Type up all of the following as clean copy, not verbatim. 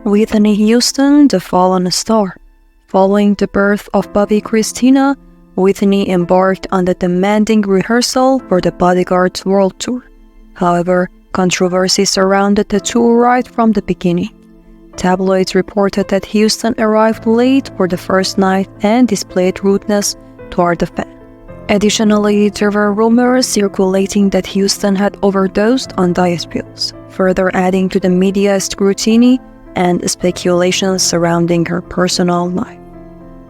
Whitney Houston, the fallen star. Following the birth of Bobby Christina, Whitney embarked on the demanding rehearsal for the Bodyguard World Tour. However, controversy surrounded the tour right from the beginning. Tabloids reported that Houston arrived late for the first night and displayed rudeness toward the fans. Additionally, there were rumors circulating that Houston had overdosed on diet pills, further adding to the media's scrutiny and speculations surrounding her personal life.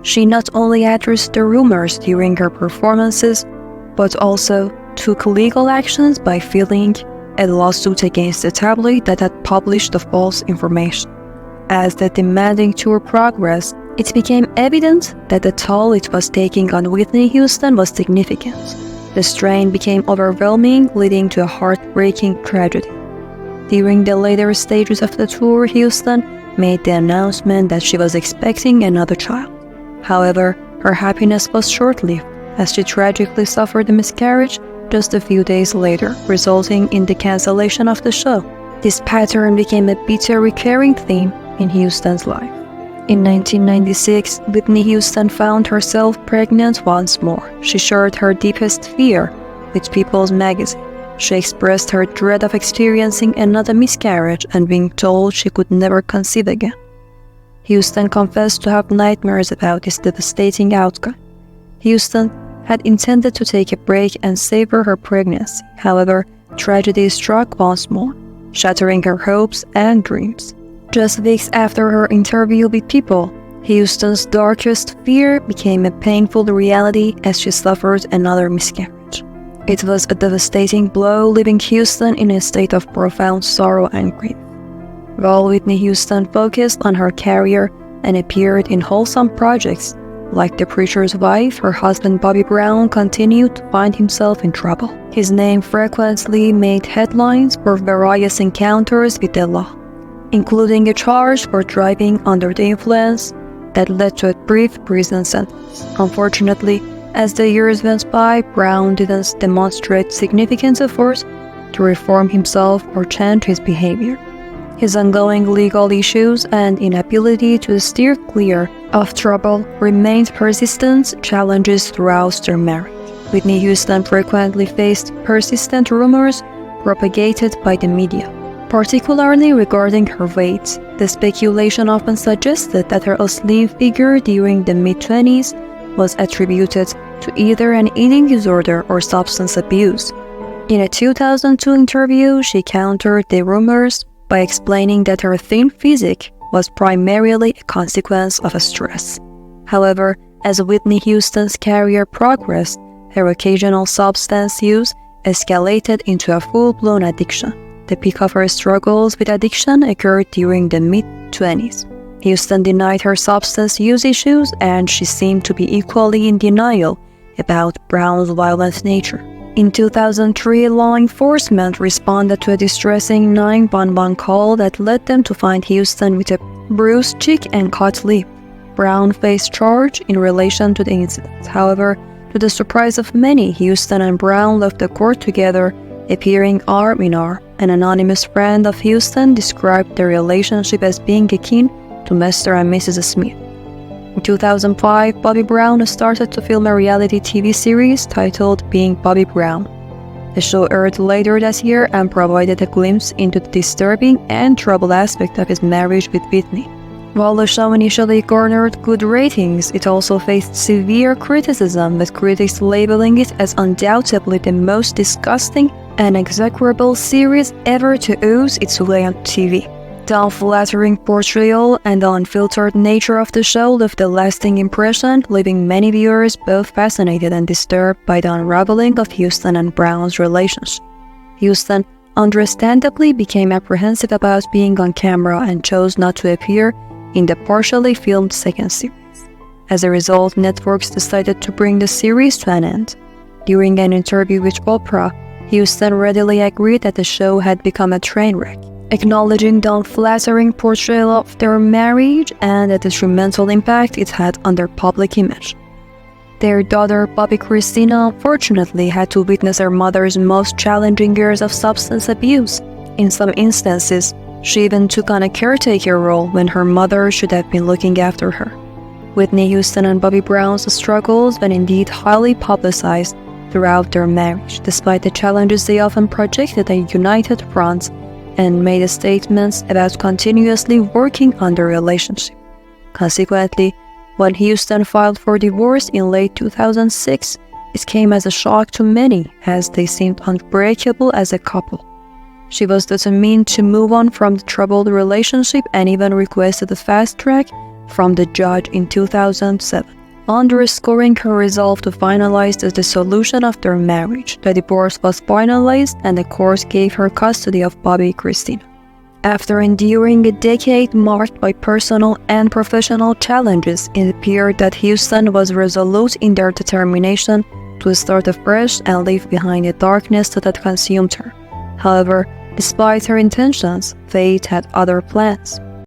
She not only addressed the rumors during her performances, but also took legal actions by filing a lawsuit against the tabloid that had published the false information. As the demanding tour progressed, it became evident that the toll it was taking on Whitney Houston was significant. The strain became overwhelming, leading to a heartbreaking tragedy. During the later stages of the tour, Houston made the announcement that she was expecting another child. However, her happiness was short-lived, as she tragically suffered a miscarriage just a few days later, resulting in the cancellation of the show. This pattern became a bitter recurring theme in Houston's life. In 1996, Whitney Houston found herself pregnant once more. She shared her deepest fear with People's Magazine. She expressed her dread of experiencing another miscarriage and being told she could never conceive again. Houston confessed to have nightmares about this devastating outcome. Houston had intended to take a break and savor her pregnancy. However, tragedy struck once more, shattering her hopes and dreams. Just weeks after her interview with People, Houston's darkest fear became a painful reality as she suffered another miscarriage. It was a devastating blow, leaving Houston in a state of profound sorrow and grief. While Whitney Houston focused on her career and appeared in wholesome projects like The Preacher's Wife, her husband Bobby Brown continued to find himself in trouble. His name frequently made headlines for various encounters with the law, including a charge for driving under the influence that led to a brief prison sentence. Unfortunately, as the years went by, Brown didn't demonstrate significant efforts to reform himself or change his behavior. His ongoing legal issues and inability to steer clear of trouble remained persistent challenges throughout their marriage. Whitney Houston frequently faced persistent rumors propagated by the media, particularly regarding her weight. The speculation often suggested that her slim figure during the mid-20s was attributed to either an eating disorder or substance abuse. In a 2002 interview, she countered the rumors by explaining that her thin physique was primarily a consequence of stress. However, as Whitney Houston's career progressed, her occasional substance use escalated into a full-blown addiction. The peak of her struggles with addiction occurred during the mid-20s. Houston denied her substance use issues, and she seemed to be equally in denial about Brown's violent nature. In 2003, law enforcement responded to a distressing 911 call that led them to find Houston with a bruised cheek and cut lip. Brown faced charge in relation to the incident. However, to the surprise of many, Houston and Brown left the court together, appearing arm in arm. An anonymous friend of Houston described their relationship as being akin to Mr. and Mrs. Smith. In 2005, Bobby Brown started to film a reality TV series titled Being Bobby Brown. The show aired later that year and provided a glimpse into the disturbing and troubled aspect of his marriage with Whitney. While the show initially garnered good ratings, it also faced severe criticism, with critics labeling it as undoubtedly the most disgusting and execrable series ever to ooze its way on TV. The unflattering portrayal and the unfiltered nature of the show left a lasting impression, leaving many viewers both fascinated and disturbed by the unraveling of Houston and Brown's relationship. Houston understandably became apprehensive about being on camera and chose not to appear in the partially filmed second series. As a result, networks decided to bring the series to an end. During an interview with Oprah, Houston readily agreed that the show had become a train wreck, acknowledging the unflattering portrayal of their marriage and the detrimental impact it had on their public image. Their daughter, Bobby Christina, unfortunately had to witness her mother's most challenging years of substance abuse. In some instances, She even took on a caretaker role when her mother should have been looking after her. Whitney Houston and Bobby Brown's struggles were indeed highly publicized throughout their marriage. Despite the challenges, they often projected a united front and made statements about continuously working on their relationship. Consequently, when Houston filed for divorce in late 2006, it came as a shock to many as they seemed unbreakable as a couple. She was determined to move on from the troubled relationship and even requested a fast track from the judge in 2007, underscoring her resolve to finalize the dissolution of their marriage. The divorce was finalized and the court gave her custody of Bobby Christina. After enduring a decade marked by personal and professional challenges, it appeared that Houston was resolute in their determination to start afresh and leave behind the darkness that had consumed her. However, despite her intentions, fate had other plans.